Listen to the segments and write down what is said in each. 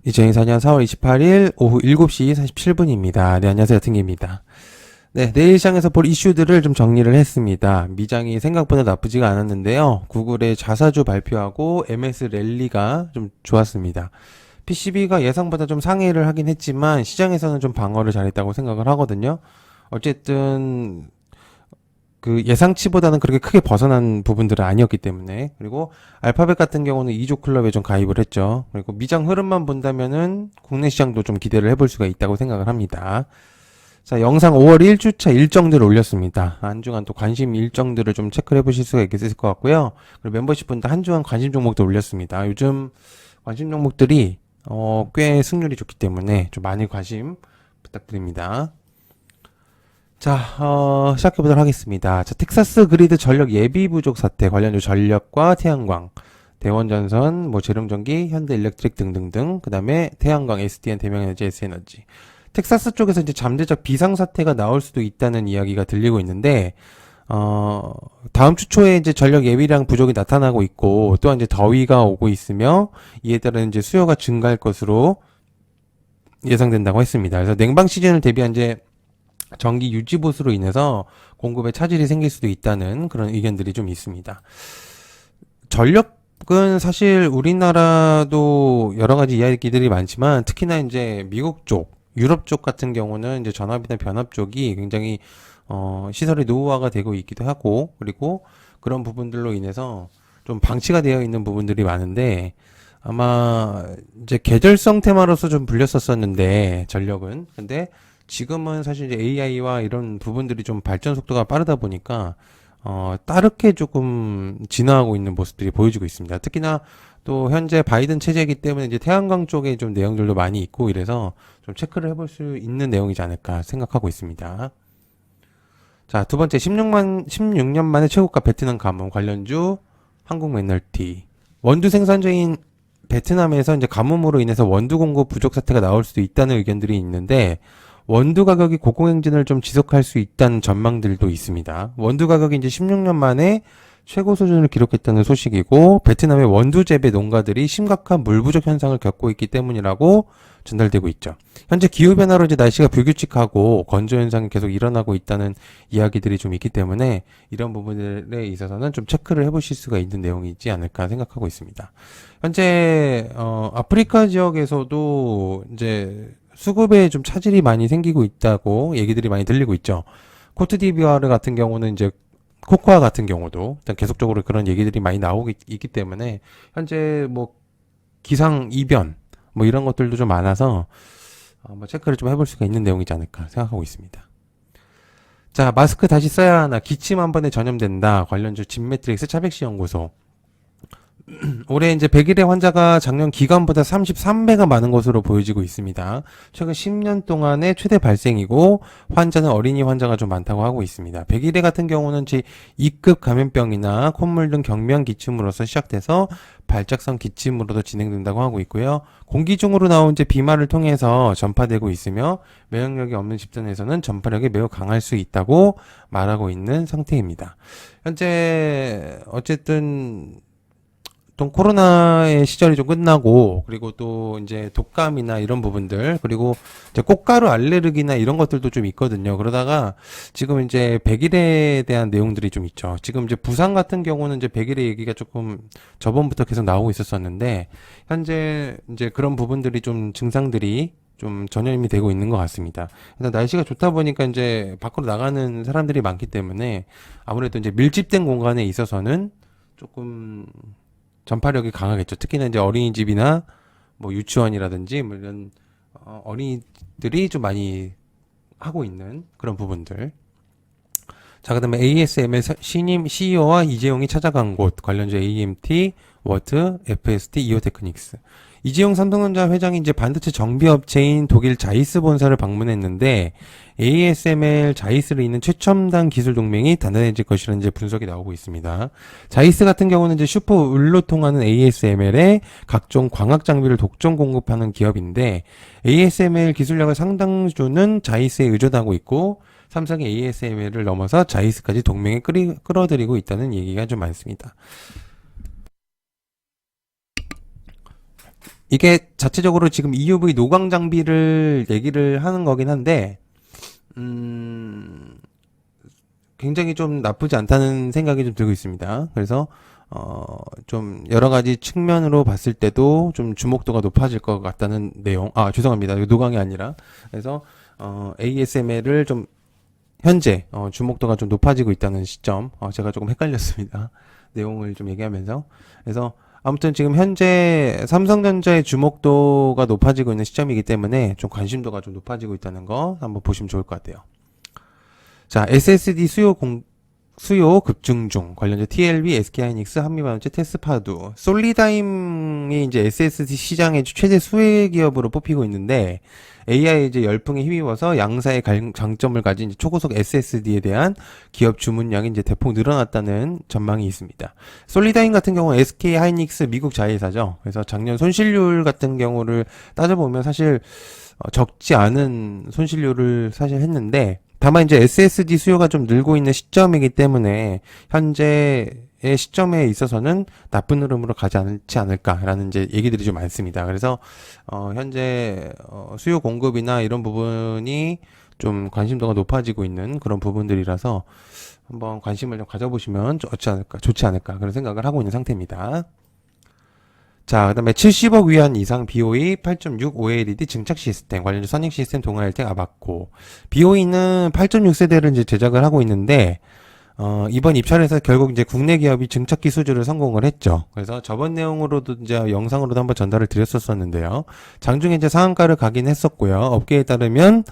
2024년 4월 28일 오후 7시 47분입니다. 네, 안녕하세요. 등기입니다. 네, 내일 시장에서 볼 이슈들을 좀 정리를 했습니다. 미장이 생각보다 나쁘지가 않았는데요. 구글의 자사주 발표하고 MS 랠리가 좀 좋았습니다. PCB가 예상보다 좀 상회를 하긴 했지만 시장에서는 좀 방어를 잘했다고 생각을 하거든요. 어쨌든 그 예상치보다는 그렇게 크게 벗어난 부분들은 아니었기 때문에. 그리고 알파벳 같은 경우는 2조 클럽에 좀 가입을 했죠. 그리고 미장 흐름만 본다면은 국내 시장도 좀 기대를 해볼 수가 있다고 생각을 합니다. 자, 영상 5월 1주차 일정들을 올렸습니다. 한 주간 또 관심 일정들을 좀 체크를 해보실 수가 있을 것 같고요. 그리고 멤버십 분들 한 주간 관심 종목도 올렸습니다. 요즘 관심 종목들이 꽤 승률이 좋기 때문에 좀 많이 관심 부탁드립니다. 자, 시작해보도록 하겠습니다. 자, 텍사스 그리드 전력 예비 부족 사태 관련주 전력과 태양광, 대원전선, 뭐 재룡전기, 현대일렉트릭 등등등, 그 다음에 태양광, SDN, 대명에너지, S에너지. 텍사스 쪽에서 이제 잠재적 비상사태가 나올 수도 있다는 이야기가 들리고 있는데, 다음 주 초에 이제 전력 예비량 부족이 나타나고 있고, 또한 이제 더위가 오고 있으며, 이에 따른 이제 수요가 증가할 것으로 예상된다고 했습니다. 그래서 냉방 시즌을 대비한 이제 전기 유지 보수로 인해서 공급에 차질이 생길 수도 있다는 그런 의견들이 좀 있습니다. 전력은 사실 우리나라도 여러 가지 이야기들이 많지만 특히나 이제 미국 쪽, 유럽 쪽 같은 경우는 이제 전압이나 변압 쪽이 굉장히 시설이 노후화가 되고 있기도 하고 그리고 그런 부분들로 인해서 좀 방치가 되어 있는 부분들이 많은데 아마 이제 계절성 테마로서 좀 불렸었었는데 전력은 근데 지금은 사실 이제 AI와 이런 부분들이 좀 발전 속도가 빠르다 보니까 따르게 조금 진화하고 있는 모습들이 보여지고 있습니다. 특히나 또 현재 바이든 체제이기 때문에 이제 태양광 쪽에 좀 내용들도 많이 있고 이래서 좀 체크를 해볼 수 있는 내용이지 않을까 생각하고 있습니다. 자, 두 번째 16년 만에 최고가 베트남 가뭄 관련주 한국 맥널티 원두 생산자인 베트남에서 이제 가뭄으로 인해서 원두 공급 부족 사태가 나올 수도 있다는 의견들이 있는데 원두 가격이 고공행진을 좀 지속할 수 있다는 전망들도 있습니다. 원두 가격이 이제 16년 만에 최고 수준을 기록했다는 소식이고 베트남의 원두 재배 농가들이 심각한 물 부족 현상을 겪고 있기 때문이라고 전달되고 있죠. 현재 기후 변화로 이제 날씨가 불규칙하고 건조 현상이 계속 일어나고 있다는 이야기들이 좀 있기 때문에 이런 부분들에 있어서는 좀 체크를 해보실 수가 있는 내용이지 않을까 생각하고 있습니다. 현재 아프리카 지역에서도 이제 수급에 좀 차질이 많이 생기고 있다고 얘기들이 많이 들리고 있죠. 코트디부아르 같은 경우는 이제 코코아 같은 경우도 일단 계속적으로 그런 얘기들이 많이 나오고 있기 때문에 현재 뭐 기상 이변 뭐 이런 것들도 좀 많아서 뭐 체크를 좀 해볼 수가 있는 내용이지 않을까 생각하고 있습니다. 자, 마스크 다시 써야 하나 기침 한 번에 전염된다 관련주 진매트릭스 차백시 연구소 올해 이제 100일의 환자가 작년 기간보다 33배가 많은 것으로 보여지고 있습니다. 최근 10년 동안의 최대 발생이고 환자는 어린이 환자가 좀 많다고 하고 있습니다. 100일의 같은 경우는 2급 감염병이나 콧물 등 경미한 기침으로서 시작돼서 발작성 기침으로도 진행된다고 하고 있고요. 공기 중으로 나온 비말을 통해서 전파되고 있으며 면역력이 없는 집단에서는 전파력이 매우 강할 수 있다고 말하고 있는 상태입니다. 현재 어쨌든 또 코로나의 시절이 좀 끝나고 그리고 또 이제 독감이나 이런 부분들 그리고 이제 꽃가루 알레르기나 이런 것들도 좀 있거든요. 그러다가 지금 이제 100일에 대한 내용들이 좀 있죠. 지금 이제 부산 같은 경우는 이제 100일의 얘기가 조금 저번부터 계속 나오고 있었었는데 현재 이제 그런 부분들이 좀 증상들이 좀 전염이 되고 있는 것 같습니다. 일단 날씨가 좋다 보니까 이제 밖으로 나가는 사람들이 많기 때문에 아무래도 이제 밀집된 공간에 있어서는 조금 전파력이 강하겠죠. 특히나 이제 어린이집이나 뭐 유치원이라든지 뭐 이런 어린이들이 좀 많이 하고 있는 그런 부분들. 자, 그다음에 ASML 신임 CEO와 이재용이 찾아간 곳 관련주 AMT, 워트, FST, 이오테크닉스. 이재용 삼성전자 회장이 이제 반도체 정비업체인 독일 자이스 본사를 방문했는데 ASML 자이스를 잇는 최첨단 기술 동맹이 단단해질 것이라는 이제 분석이 나오고 있습니다. 자이스 같은 경우는 이제 슈퍼 을로 통하는 ASML에 각종 광학 장비를 독점 공급하는 기업인데 ASML 기술력을 상당수는 자이스에 의존하고 있고 삼성의 ASML을 넘어서 자이스까지 동맹에 끌어들이고 있다는 얘기가 좀 많습니다. 이게 자체적으로 지금 EUV 노광 장비를 얘기를 하는 거긴 한데, 굉장히 좀 나쁘지 않다는 생각이 좀 들고 있습니다. 그래서 좀 여러 가지 측면으로 봤을 때도 좀 주목도가 높아질 것 같다는 내용. 아, 죄송합니다. 이거 노광이 아니라. 그래서 ASML을 좀 현재 주목도가 좀 높아지고 있다는 시점. 제가 조금 헷갈렸습니다. 내용을 좀 얘기하면서. 그래서 아무튼 지금 현재 삼성전자의 주목도가 높아지고 있는 시점이기 때문에 좀 관심도가 좀 높아지고 있다는 거 한번 보시면 좋을 것 같아요. 자, SSD 수요 급증 중 관련주 TLB, SK하이닉스, 한미반도체, 테스파두, 솔리다임이 이제 SSD 시장의 최대 수혜 기업으로 뽑히고 있는데 AI 이제 열풍에 힘입어서 양사의 장점을 가진 이제 초고속 SSD에 대한 기업 주문량이 이제 대폭 늘어났다는 전망이 있습니다. 솔리다임 같은 경우는 SK하이닉스 미국 자회사죠. 그래서 작년 손실률 같은 경우를 따져보면 사실 적지 않은 손실률을 사실 했는데 다만 이제 SSD 수요가 좀 늘고 있는 시점이기 때문에 현재의 시점에 있어서는 나쁜 흐름으로 가지 않지 않을까라는 이제 얘기들이 좀 많습니다. 그래서 현재 수요 공급이나 이런 부분이 좀 관심도가 높아지고 있는 그런 부분들이라서 한번 관심을 좀 가져보시면 좋지 않을까 그런 생각을 하고 있는 상태입니다. 자, 그 다음에 70억 위안 이상 BOE 8.6 OLED 증착 시스템, 관련주 선행 시스템 동아 혜택 아바코. BOE는 8.6세대를 이제 제작을 하고 있는데, 이번 입찰에서 결국 이제 국내 기업이 증착기 수주를 성공을 했죠. 그래서 저번 내용으로도 이제 영상으로도 한번 전달을 드렸었는데요. 장중에 이제 상한가를 가긴 했었고요. 업계에 따르면,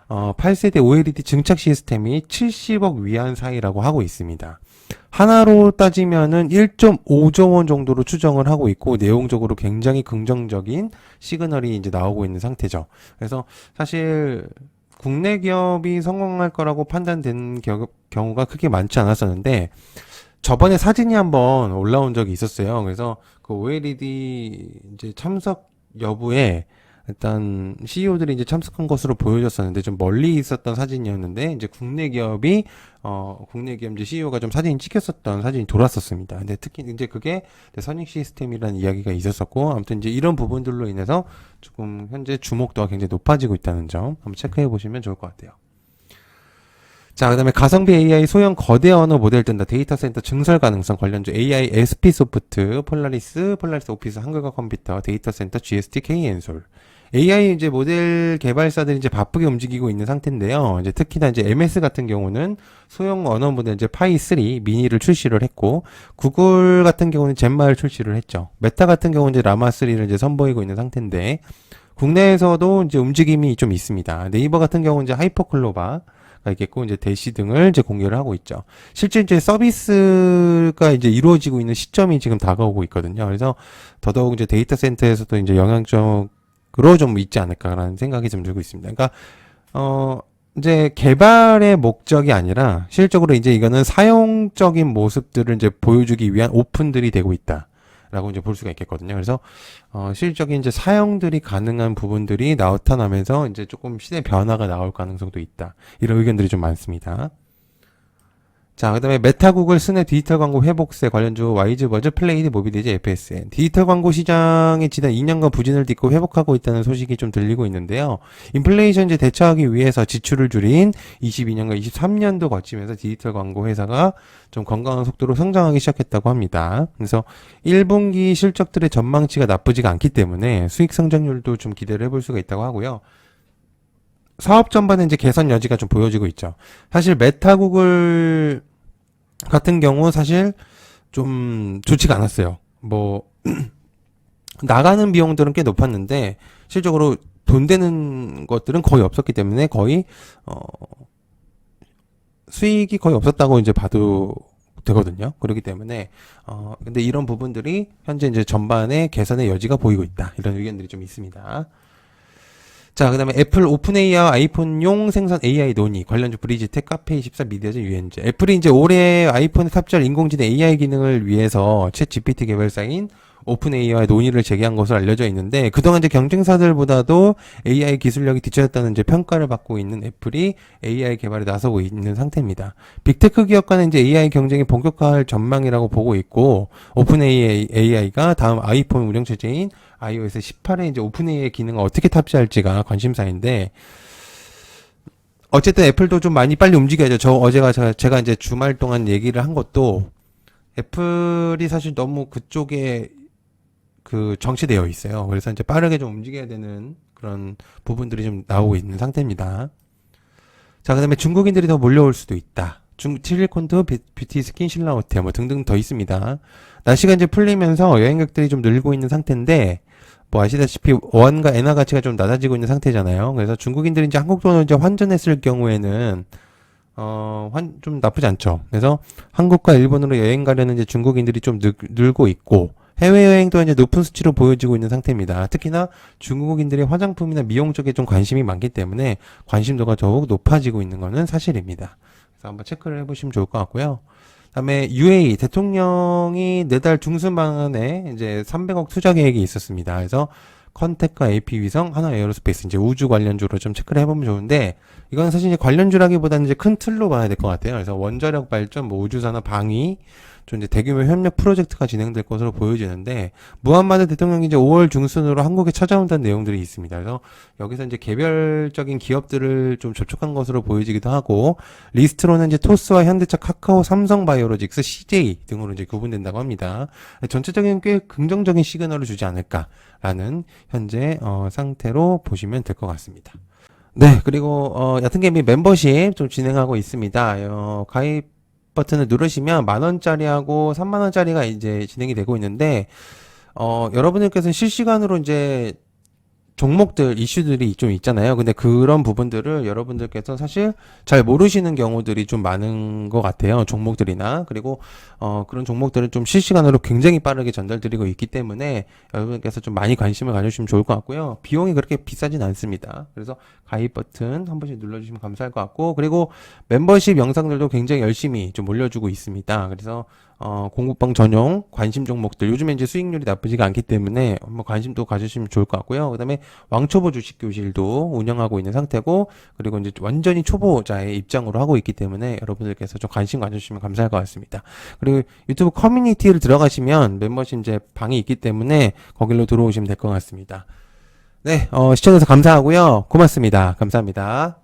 8세대 OLED 증착 시스템이 70억 위안 사이라고 하고 있습니다. 하나로 따지면은 1.5조 원 정도로 추정을 하고 있고 내용적으로 굉장히 긍정적인 시그널이 이제 나오고 있는 상태죠. 그래서 사실 국내 기업이 성공할 거라고 판단된 경우가 크게 많지 않았었는데 저번에 사진이 한번 올라온 적이 있었어요. 그래서 그 OLED 이제 참석 여부에 일단 CEO들이 이제 참석한 것으로 보여졌었는데 좀 멀리 있었던 사진이었는데 이제 국내 기업 이제 CEO가 좀 사진이 찍혔었던 사진이 돌았었습니다. 근데 특히 이제 그게 선익 시스템이라는 이야기가 있었었고 아무튼 이제 이런 부분들로 인해서 조금 현재 주목도가 굉장히 높아지고 있다는 점 한번 체크해 보시면 좋을 것 같아요. 자, 그 다음에 가성비 AI 소형 거대 언어 모델 뜬다. 데이터 센터 증설 가능성 관련주 AI SP 소프트, 폴라리스 오피스, 한글과 컴퓨터, 데이터 센터 GST K엔솔. AI 이제 모델 개발사들이 이제 바쁘게 움직이고 있는 상태인데요. 이제 특히나 이제 MS 같은 경우는 소형 언어 모델 이제 파이 3 미니를 출시를 했고, 구글 같은 경우는 젠마를 출시를 했죠. 메타 같은 경우는 이제 라마 3를 이제 선보이고 있는 상태인데, 국내에서도 이제 움직임이 좀 있습니다. 네이버 같은 경우는 이제 하이퍼클로바 있겠고 이제 대시 등을 이제 공개를 하고 있죠. 실제 이제 서비스가 이제 이루어지고 있는 시점이 지금 다가오고 있거든요. 그래서 더더욱 이제 데이터 센터에서도 이제 영향적으로 좀 있지 않을까라는 생각이 좀 들고 있습니다. 그러니까 이제 개발의 목적이 아니라 실질적으로 이제 이거는 사용적인 모습들을 이제 보여주기 위한 오픈들이 되고 있다. 라고 이제 볼 수가 있겠거든요. 그래서 실질적인 이제 사용들이 가능한 부분들이 나타나면서 이제 조금 시대 변화가 나올 가능성도 있다. 이런 의견들이 좀 많습니다. 자, 그 다음에 메타 구글 스냅 디지털 광고 회복세 관련주 와이즈버즈 플레이드 모비디지 FSN 디지털 광고 시장이 지난 2년간 부진을 딛고 회복하고 있다는 소식이 좀 들리고 있는데요. 인플레이션 이제 대처하기 위해서 지출을 줄인 22년과 23년도 거치면서 디지털 광고 회사가 좀 건강한 속도로 성장하기 시작했다고 합니다. 그래서 1분기 실적들의 전망치가 나쁘지가 않기 때문에 수익 성장률도 좀 기대를 해볼 수가 있다고 하고요. 사업 전반에 이제 개선 여지가 좀 보여지고 있죠. 사실 메타 구글 같은 경우 사실 좀 좋지가 않았어요. 뭐 나가는 비용들은 꽤 높았는데 실적으로 돈 되는 것들은 거의 없었기 때문에 거의 수익이 거의 없었다고 이제 봐도 되거든요. 그렇기 때문에 근데 이런 부분들이 현재 이제 전반에 개선의 여지가 보이고 있다. 이런 의견들이 좀 있습니다. 자, 그 다음에 애플 오픈 AI와 아이폰용 생성 AI 논의, 관련주 브리지텍, 카페24, 미디어즈, 유엔제. 애플이 이제 올해 아이폰에 탑재할 인공지능 AI 기능을 위해서 챗 GPT 개발사인 오픈 AI와 논의를 재개한 것으로 알려져 있는데, 그동안 이제 경쟁사들보다도 AI 기술력이 뒤처졌다는 이제 평가를 받고 있는 애플이 AI 개발에 나서고 있는 상태입니다. 빅테크 기업 간의 이제 AI 경쟁이 본격화할 전망이라고 보고 있고, 오픈 AI가 다음 아이폰 운영체제인 iOS 18에 이제 오픈AI 기능을 어떻게 탑재할지가 관심사인데, 어쨌든 애플도 좀 많이 빨리 움직여야죠. 제가 이제 주말 동안 얘기를 한 것도, 애플이 사실 너무 그쪽에 정체되어 있어요. 그래서 이제 빠르게 좀 움직여야 되는 그런 부분들이 좀 나오고 있는 상태입니다. 자, 그 다음에 중국인들이 더 몰려올 수도 있다. 칠리콘도 뷰티 스킨 신라 호텔 뭐 등등 더 있습니다. 날씨가 이제 풀리면서 여행객들이 좀 늘고 있는 상태인데, 뭐 아시다시피 원과 엔화 가치가 좀 낮아지고 있는 상태잖아요. 그래서 중국인들이 이제 한국 돈을 이제 환전했을 경우에는 좀 나쁘지 않죠. 그래서 한국과 일본으로 여행 가려는 이제 중국인들이 좀 늘고 있고, 해외여행도 이제 높은 수치로 보여지고 있는 상태입니다. 특히나 중국인들이 화장품이나 미용 쪽에 좀 관심이 많기 때문에 관심도가 더욱 높아지고 있는 것은 사실입니다. 그래서 한번 체크를 해보시면 좋을 것 같고요. 그다음에 UAE 대통령이 내달 중순반에 이제 300억 투자 계획이 있었습니다. 그래서 컨택과 AP 위성, 하나 에어로스페이스 이제 우주 관련주로 좀 체크를 해보면 좋은데, 이건 사실 이제 관련주라기보다는 이제 큰 틀로 봐야 될 것 같아요. 그래서 원자력 발전, 뭐 우주산업, 방위, 좀 이제 대규모 협력 프로젝트가 진행될 것으로 보여지는데, 무함마드 대통령이 이제 5월 중순으로 한국에 찾아온다는 내용들이 있습니다. 그래서 여기서 이제 개별적인 기업들을 좀 접촉한 것으로 보여지기도 하고, 리스트로는 이제 토스와 현대차, 카카오, 삼성바이오로직스, CJ 등으로 이제 구분된다고 합니다. 전체적인 꽤 긍정적인 시그널을 주지 않을까라는 현재 상태로 보시면 될 것 같습니다. 네, 그리고 얕은개미 멤버십 좀 진행하고 있습니다. 가입 버튼을 누르시면 10,000원짜리하고 30,000원짜리가 이제 진행이 되고 있는데, 여러분들께서 실시간으로 이제 종목들, 이슈들이 좀 있잖아요. 근데 그런 부분들을 여러분들께서 사실 잘 모르시는 경우들이 좀 많은 것 같아요. 종목들이나. 그리고, 그런 종목들을 좀 실시간으로 굉장히 빠르게 전달드리고 있기 때문에 여러분께서 좀 많이 관심을 가져주시면 좋을 것 같고요. 비용이 그렇게 비싸진 않습니다. 그래서 가입 버튼 한 번씩 눌러주시면 감사할 것 같고, 그리고 멤버십 영상들도 굉장히 열심히 좀 올려주고 있습니다. 그래서, 공부방 전용 관심 종목들, 요즘에 이제 수익률이 나쁘지가 않기 때문에 한번 관심도 가지시면 좋을 것 같고요. 그 다음에 왕초보 주식 교실도 운영하고 있는 상태고, 그리고 이제 완전히 초보자의 입장으로 하고 있기 때문에 여러분들께서 좀 관심 가져주시면 감사할 것 같습니다. 그리고 유튜브 커뮤니티를 들어가시면 멤버십 이제 방이 있기 때문에 거길로 들어오시면 될 것 같습니다. 네, 시청해주셔서 감사하고요. 고맙습니다. 감사합니다.